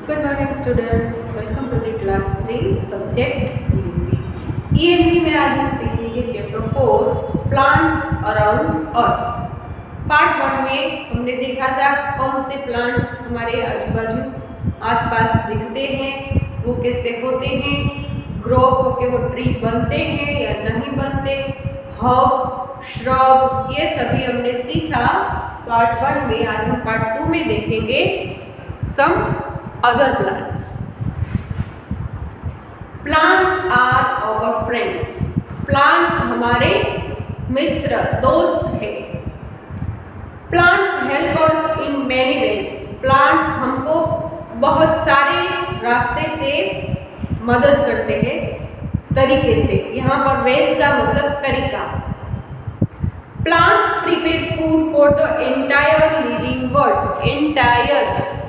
Good morning students, welcome to the class 3 subject ENV। ENV में आज हम सीखेंगे chapter 4 plants around us. Part 1 में हमने देखा था कौन से प्लांट हमारे आजू बाजू आसपास दिखते हैं, वो कैसे होते हैं, ग्रो होके वो ट्री बनते हैं या नहीं बनते, हर्ब्स, श्रब, ये सभी हमने सीखा पार्ट 1 में। आज हम पार्ट 2 में देखेंगे सम other plants। Plants are our friends। Plants हमारे मित्र दोस्त हैं। Plants help us in many ways। Plants हमको बहुत सारे रास्ते से मदद करते हैं, तरीके से। यहाँ पर ways का मतलब तरीका। Plants prepare food for the entire living world। Entire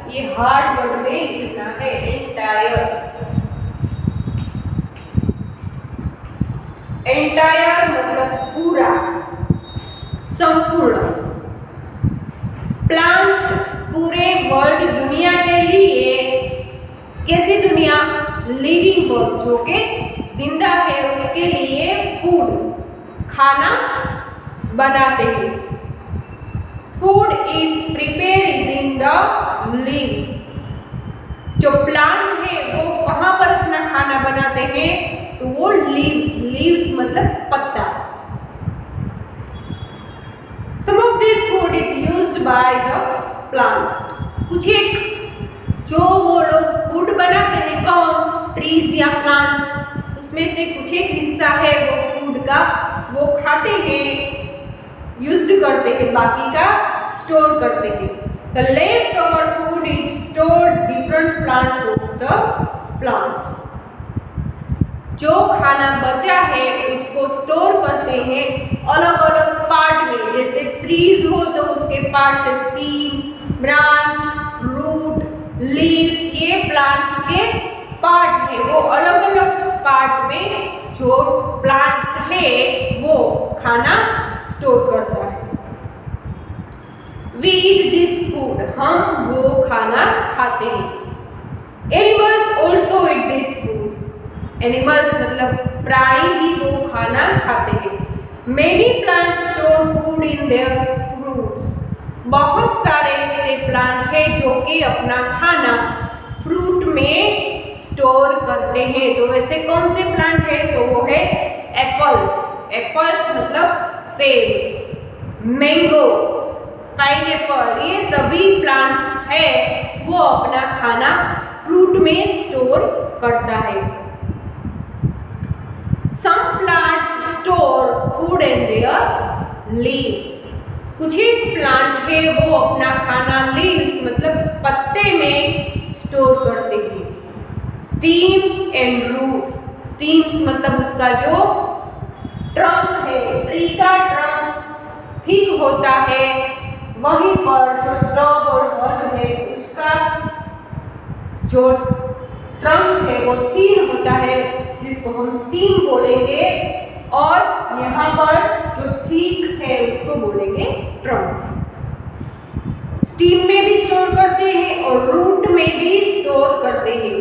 ये हार्ड वर्ड में लिखना है, एंटायर। एंटायर मतलब पूरा, संपूर्ण। प्लांट पूरे वर्ल्ड दुनिया के लिए, कैसी दुनिया? लिविंग वर्ल्ड, जो के जिंदा है, उसके लिए फूड, खाना बनाते हैं। Food is prepare is in the leaves. जो प्लांट है वो कहाँ पर अपना खाना बनाते हैं? तो वो लीव्स, लीव्स मतलब पत्ता। Some of this food is used by the plant. कुछ एक जो वो लोग फूड बनाते हैं, कौन? ट्रीज या प्लांट्स, उसमें से कुछ एक हिस्सा है वो फूड का, वो खाते हैं, यूज्ड करते हैं, बाकी का स्टोर करते हैं। The leftover food is stored different plants of the plants। जो खाना बचा है उसको स्टोर करते हैं अलग अलग पार्ट में। जैसे ट्रीज हो तो उसके पार्ट से स्टीम, ब्रांच, रूट, लीव्स, ये प्लांट्स के पार्ट है। वो अलग अलग पार्ट में जो प्लांट है वो खाना स्टोर करता है। We eat this food। हम वो खाना खाते हैं। Animals also eat this foods। Animals मतलब प्राणी भी वो खाना खाते हैं। Many plants store food in their fruits। बहुत सारे ऐसे प्लांट हैं जो कि अपना खाना फ्रूट में स्टोर करते हैं। तो वैसे कौन से प्लांट है? तो वो है एप्पल्स। एप्पल्स मतलब सेब, मैंगो, पाइनएप्पल, ये सभी प्लांट्स है वो अपना खाना फ्रूट में स्टोर करता है। Some plants store food in their leaves. कुछ एक प्लांट है वो अपना खाना लीव्स मतलब पत्ते में स्टोर करते हैं। Stems and roots. स्टीम्स मतलब उसका जो ट्रंक है, ट्री का ट्रंक थिक होता है, वहीं पर जो श्रब और बर्ड है उसका जो ट्रंक है वो थिन होता है, जिसको हम स्टीम बोलेंगे, और यहाँ पर जो थिक है उसको बोलेंगे ट्रंक। स्टीम में भी स्टोर करते हैं और रूट में भी स्टोर करते हैं।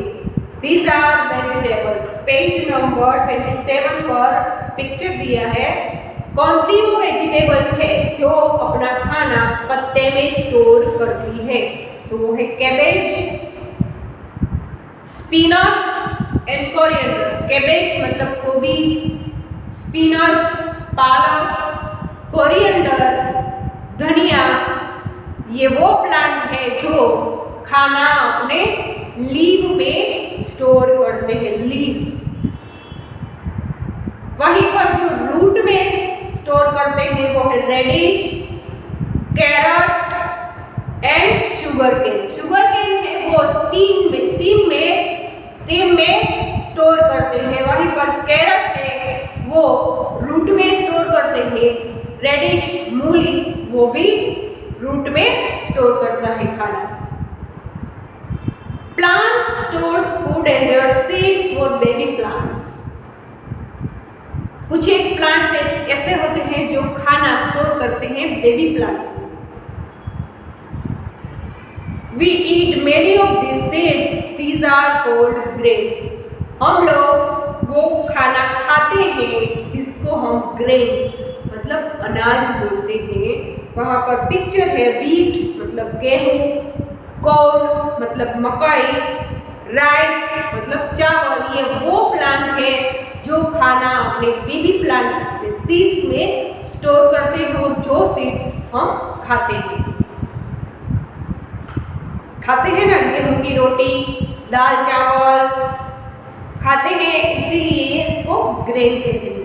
These are vegetables। Page number 27 पर पिक्चर दिया है। कौन सी वो वेजिटेबल्स है जो अपना खाना पत्ते में स्टोर करती है? तो वो है cabbage, spinach and coriander. Cabbage मतलब कोबीज, स्पिनच पालक, कोरिएंडर धनिया, ये वो प्लांट है जो खाना अपने लीव में स्टोर करते हैं, लीव्स। वहीं पर जो रूट में स्टोर करते हैं वो है radish, carrot and sugar cane. Sugar cane है वो स्टीम में स्टोर करते हैं। वहीं पर कैरट है वो रूट में स्टोर करते हैं। रेडिश, मूली, वो भी रूट में स्टोर करता है खाना। Plant stores food and their seeds for baby plants. कुछ एक प्लांट्स ऐसे होते हैं जो खाना स्टोर करते हैं baby plant. We eat many of these seeds. These are called grains. हम लोग वो खाना खाते हैं जिसको हम ग्रेन्स मतलब अनाज बोलते हैं। वहाँ पर पिक्चर है व्हीट मतलब गेहूँ, कॉर्न मतलब मकई, राइस मतलब चावल। ये वो प्लांट है जो खाना अपने बेबी प्लांट में सीड्स में स्टोर करते हैं, वो जो सीड्स हम खाते हैं ना, गेहूं की रोटी, दाल चावल खाते हैं, इसीलिए इसको ग्रेन कहते हैं।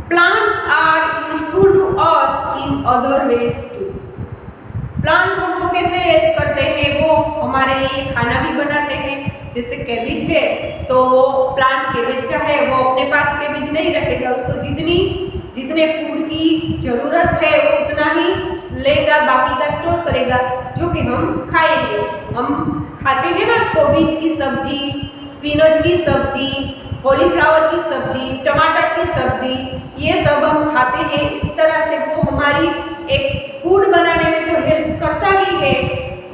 Plants are useful to us in other ways too. Plant हमको कैसे हेल्प करते हैं, वो हमारे लिए खाना भी बनाते हैं। जैसे कैबेज है तो वो प्लांट कैबेज का है, वो अपने पास कैबेज नहीं रखेगा, उसको जितने फूड की जरूरत है वो उतना ही लेगा, बाकी का स्टोर करेगा जो कि हम खाएंगे। हम खाते हैं ना कोबीज की सब्जी, स्पिनच की सब्जी, कॉलीफ्लावर की सब्जी, टमाटर की सब्जी, ये सब हम खाते हैं। इस तरह से वो हमारी एक फूड बनाने में तो हेल्प करता ही है,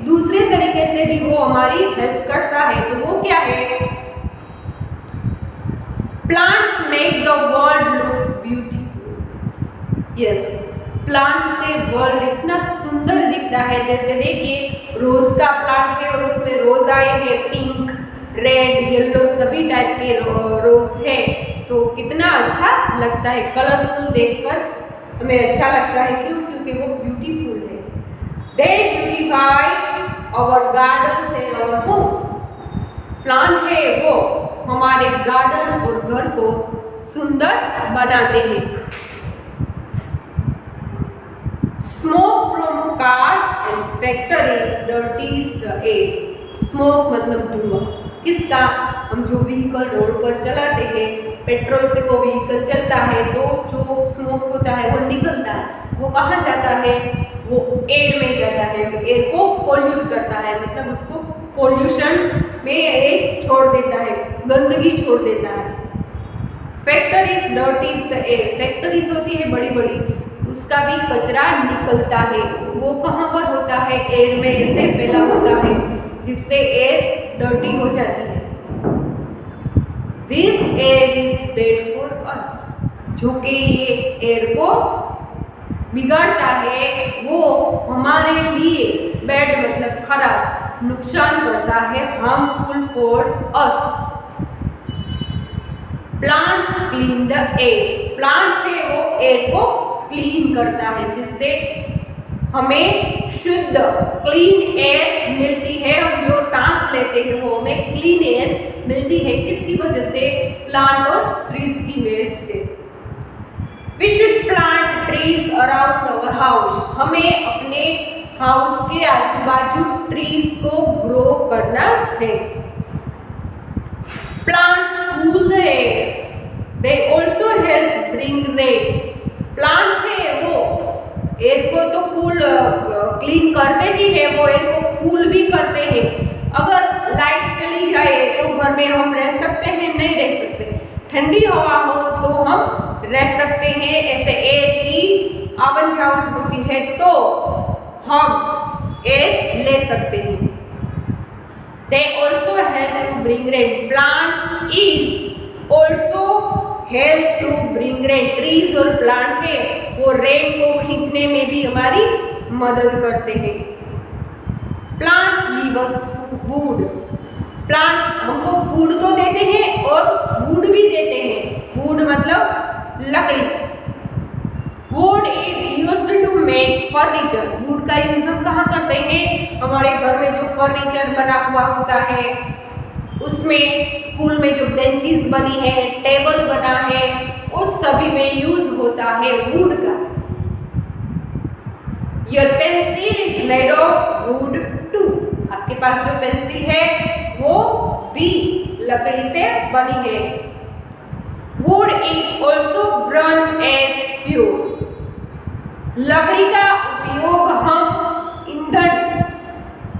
दूसरे तरीके से भी वो हमारी हेल्प करता है। तो वो क्या है? Plants make the world look beautiful. Yes, plant से वर्ल्ड इतना सुंदर दिखता है। जैसे देखिए रोज का प्लांट है और उसमें रोज आए हैं, पिंक, रेड, येलो सभी टाइप के रोज है, तो कितना अच्छा लगता है। कलरफुल देखकर हमें अच्छा लगता है, क्यों? क्योंकि वो ब्यूटीफुल है। They beautify our gardens and our homes. Plant है वो हमारे गार्डन और घर को सुंदर बनाते हैं। Smoke from cars and factories dirties the air. Smoke मतलब धुआं, किसका? हम जो व्हीकल रोड पर चलाते हैं, पेट्रोल से वो व्हीकल चलता है तो जो स्मोक होता है वो निकलता है, वो कहाँ जाता है? वो एयर में जाता है, एयर को पोल्यूट करता है, मतलब उसको पोल्यूशन में एयर छोड़ देता है, गंदगी छोड़ देता है। Factories dirties the air. Factories होती है बड़ी बड़ी, उसका भी कचरा निकलता है, वो कहाँ पर होता है? एयर में ऐसे फैला होता है जिससे एयर डर्टी हो जाती है। This air is bad for us. जो कि ये एयर को बिगाड़ता है, वो हमारे लिए बैड मतलब खराब, नुकसान करता है, harmful for us. Plants clean the air. Plant से वो एयर को क्लीन करता है, जिससे हमें शुद्ध क्लीन एयर मिलती है। हम जो सांस लेते हैं वो हमें क्लीन एयर मिलती है। किसकी वजह से? प्लांट और ट्रीज की हेल्प से। We should plant trees around our house. हमें अपने हाउस के आजू बाजू ट्रीज को ग्रो करना है। Plants cool the air. They also help bring rain. Plants है वो एयर को तो क्लीन करते ही है, वो एयर को कूल भी करते हैं। अगर लाइट चली जाए तो घर में हम रह सकते हैं? नहीं रह सकते। ठंडी हवा हो तो हम रह सकते हैं। ऐसे एयर की आवन जावन होती है तो हम एयर ले सकते हैं। They also help to bring rain. Plants is also help to bring rain. Trees और प्लांट है वो रेन को खींचने में भी हमारी मदद करते हैं। Plants give us food. Plants हमको फूड तो देते हैं और वुड भी देते हैं। वुड मतलब लकड़ी। Wood is used to make furniture. Wood का यूज हम कहाँ करते हैं? हमारे घर में जो फर्नीचर बना हुआ होता है, उसमें स्कूल में जो बेंचेस बनी है, टेबल बना है, उस सभी में यूज होता है वुड का। Your pencil is made of wood too. आपके पास जो पेंसिल है वो भी लकड़ी से बनी है। Wood is also burned as fuel. लकड़ी का उपयोग हम ईंधन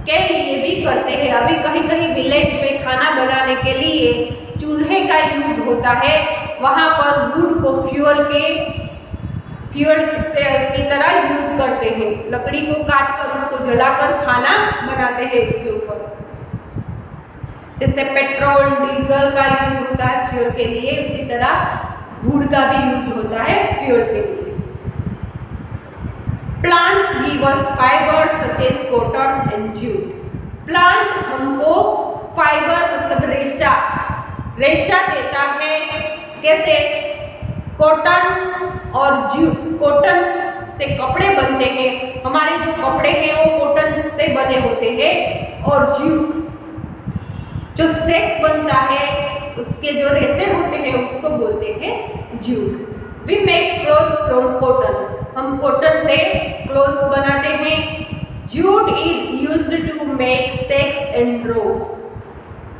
के लिए भी करते हैं। अभी कहीं कहीं विलेज में खाना बनाने के लिए चूल्हे का यूज होता है, वहां पर वुड को फ्यूल की तरह यूज करते हैं। हैं, लकड़ी को काट कर उसको जलाकर खाना बनाते हैं उसके ऊपर। जैसे पेट्रोल डीजल का यूज होता है फ्यूल के लिए, उसी तरह वुड का भी यूज होता है फ्यूल के लिए। Plants give us fibre such as cotton and jute. Plant हमको फाइबर मतलब रेशा देता है। कैसे? कॉटन और जूट। कॉटन से कपड़े बनते हैं, हमारे जो कपड़े हैं वो कॉटन से बने होते हैं। और जूट जो सेक बनता है, उसके जो रेशे होते हैं उसको बोलते हैं jute. We make clothes from cotton. हम कॉटन से क्लोथ्स बनाते हैं। Jute is used to make sacks and ropes.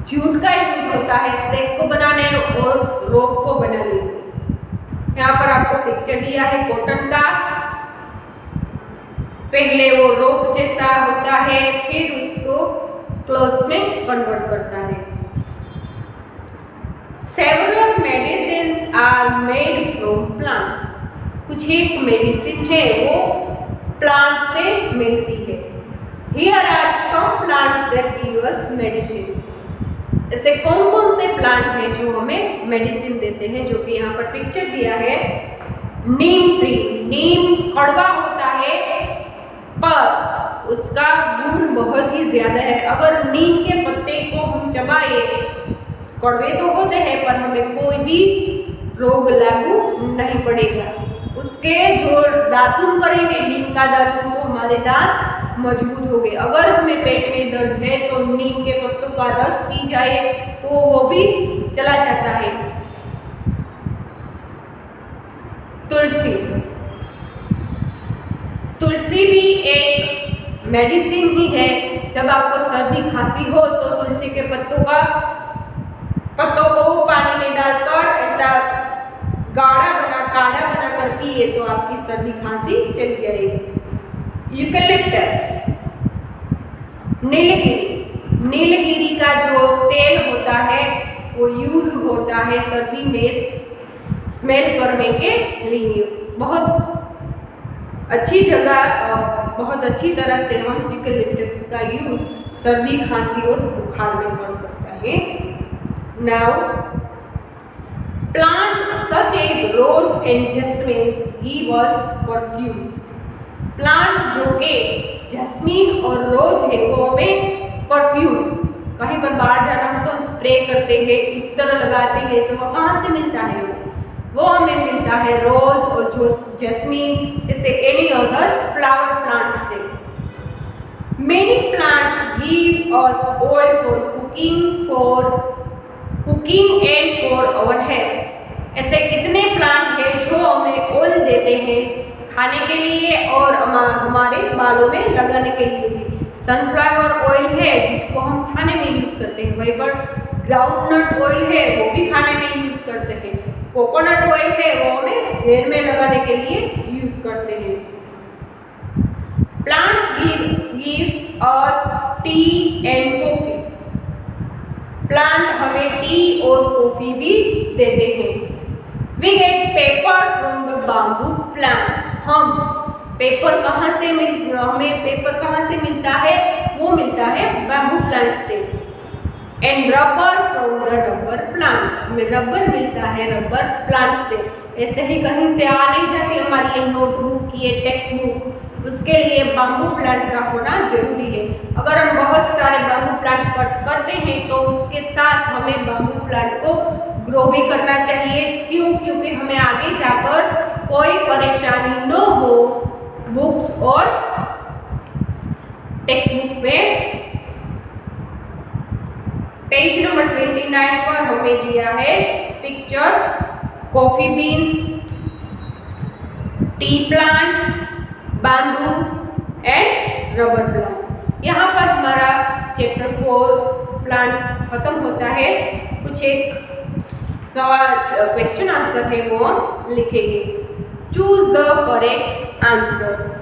Jute का यूज होता है सैक को बनाने और रोप को बनाने में। यहाँ पर आपको पिक्चर दिया है कॉटन का। पहले वो रोप जैसा होता है, फिर उसको क्लोथ्स में कन्वर्ट करता है। Several medicines are made from plants. कुछ एक मेडिसिन है वो प्लांट से मिलती है। Here are some plants that give us medicine. ऐसे कौन कौन से प्लांट हैं जो हमें मेडिसिन देते हैं, जो कि यहाँ पर पिक्चर दिया है। नीम ट्री। नीम कड़वा होता है पर उसका गुण बहुत ही ज्यादा है। अगर नीम के पत्ते को हम चबाए, कड़वे तो होते हैं पर हमें कोई भी रोग लागू नहीं पड़ेगा। उसके जो दातुन करेंगे नीम का दातुन, तो हमारे दांत मजबूत हो गए। अगर हमें पेट में दर्द है तो नीम के पत्तों का रस पी जाए तो वो भी चला जाता है। तुलसी। तुलसी भी एक मेडिसिन ही है। जब आपको सर्दी खांसी हो तो तुलसी के पत्तों को पानी में डालकर ऐसा काढ़ा बनाकर पिए तो आपकी सर्दी खांसी चली जाएगी। यूकेलिप्टस। नीलगिरी का जो तेल होता है वो यूज होता है सर्दी में स्मेल करने के लिए। बहुत अच्छी जगह, बहुत अच्छी तरह से हम यूकेलिप्टस का यूज सर्दी खांसी और बुखार में कर सकता है। Now, plants such as rose and jasmine give us perfumes. Plant जो के जैस्मीन और रोज है वो हमें परफ्यूम, कहीं पर बाहर जाना हो तो हम स्प्रे करते हैं, इत्र लगाते हैं, तो वो कहाँ से मिलता है? वो हमें मिलता है रोज और जो जैस्मीन जैसे एनी अदर फ्लावर प्लांट से। Many plants give us oil for cooking and for our hair. ऐसे कितने प्लांट हैं जो हमें ऑयल देते हैं खाने के लिए और हमारे बालों में लगाने के लिए भी। सनफ्लावर ऑयल है जिसको हम खाने में यूज करते हैं, वहीं पर ग्राउंडनट ऑयल है वो भी खाने में यूज करते हैं। कोकोनट ऑयल है वो हमें हेयर में लगाने के लिए यूज करते हैं। Plants gives us tea and coffee. Plant हमें टी और कॉफी भी देते हैं। We get paper from the bamboo plant. हमें पेपर कहाँ से मिलता है? वो मिलता है बैम्बू प्लांट से। And rubber from the rubber plant. हमें रबर मिलता है रबर प्लांट से। ऐसे ही कहीं से आ नहीं जाती हमारी ये नोटबुक, ये टेक्स्ट बुक, उसके लिए बैम्बू प्लांट का होना जरूरी है। अगर हम बहुत सारे बैम्बू प्लांट कट करते हैं तो उसके साथ हमें बैम्बू प्लांट को ग्रो भी करना चाहिए। क्यों? क्योंकि हमें आगे जाकर कोई परेशानी न हो। बुक्स और टेक्स्ट बुक में पेज नंबर 29 पर हमें दिया है picture coffee beans, T plants, bamboo and rubber plant. यहाँ पर हमारा चैप्टर 4 प्लांट्स खत्म होता है। कुछ एक सवाल क्वेश्चन आंसर है वो हम लिखेंगे। Choose the correct answer.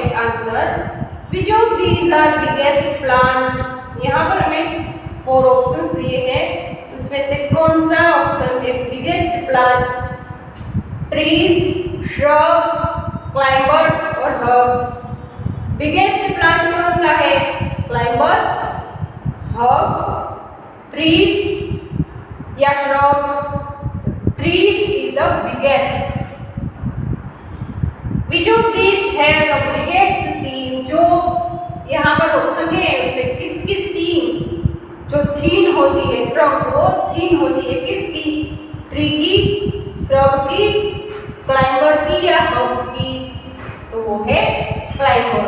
Correct answer. Which of these are biggest plant? यहाँ पर हमें 4 ऑप्शंस दिए हैं, उसमें से कौन सा ऑप्शन है biggest plant? Trees, shrub, climbers और हर्ब्स. बिगेस्ट प्लांट कौन सा है? क्लाइंबर, हर्ब्स, ट्रीज या shrubs? Trees is the biggest. Which of this have the biggest steam? जो यहाँ पर ऑप्शन है उसमें किसकी स्टीम जो थीन होती है, ट्रंक वो थीन होती है किसकी? ट्री की, श्रब की, क्लाइंबर की या हर्ब्स की? तो वो है क्लाइंबर.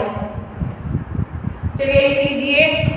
चलिए लिख लीजिए.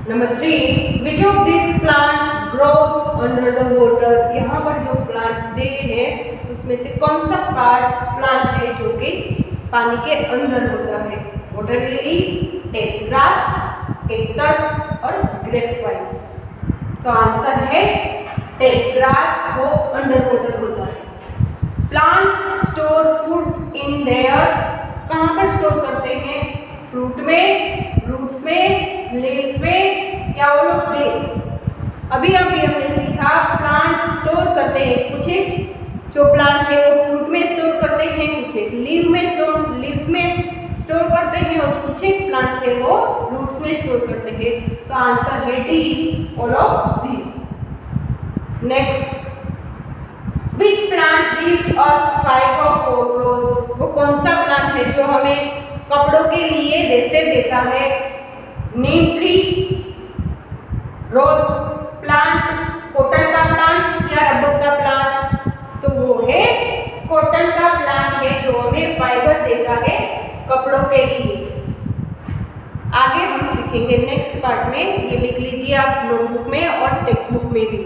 Number 3, which of these plants grows under the water. यहाँ पर जो प्लांट दे है उसमें से कौन सा प्लांट है जो कि पानी के अंदर होता है? Water lily, tape grass, cactus और ग्रेपवाइन। तो आंसर है टेप ग्रास, वो अंडर वाटर होता है। Plants store food in there, कहाँ पर स्टोर करते हैं? फ्रूट में, रूट्स में, लीव्स में या ऑल ऑफ दिस? अभी हमने सीखा प्लांट स्टोर करते हैं, कुछ जो प्लांट है वो फ्रूट में स्टोर करते हैं, कुछ लीव्स में स्टोर करते हैं और कुछ प्लांट्स है वो रूट्स में स्टोर करते हैं। तो आंसर है D, all of this. Next, which plant gives us fibre for clothes, वो कौन सा प्लांट है जो हमें कपड़ों के लिए रेशे देता है? नीम ट्री, रोज प्लांट, कॉटन का प्लांट या रबर का प्लांट? तो वो है कॉटन का प्लांट है जो हमें फाइबर देता है कपड़ों के लिए। आगे हम सीखेंगे नेक्स्ट पार्ट में, ये लिख लीजिए आप नोटबुक में और टेक्स्ट बुक में भी।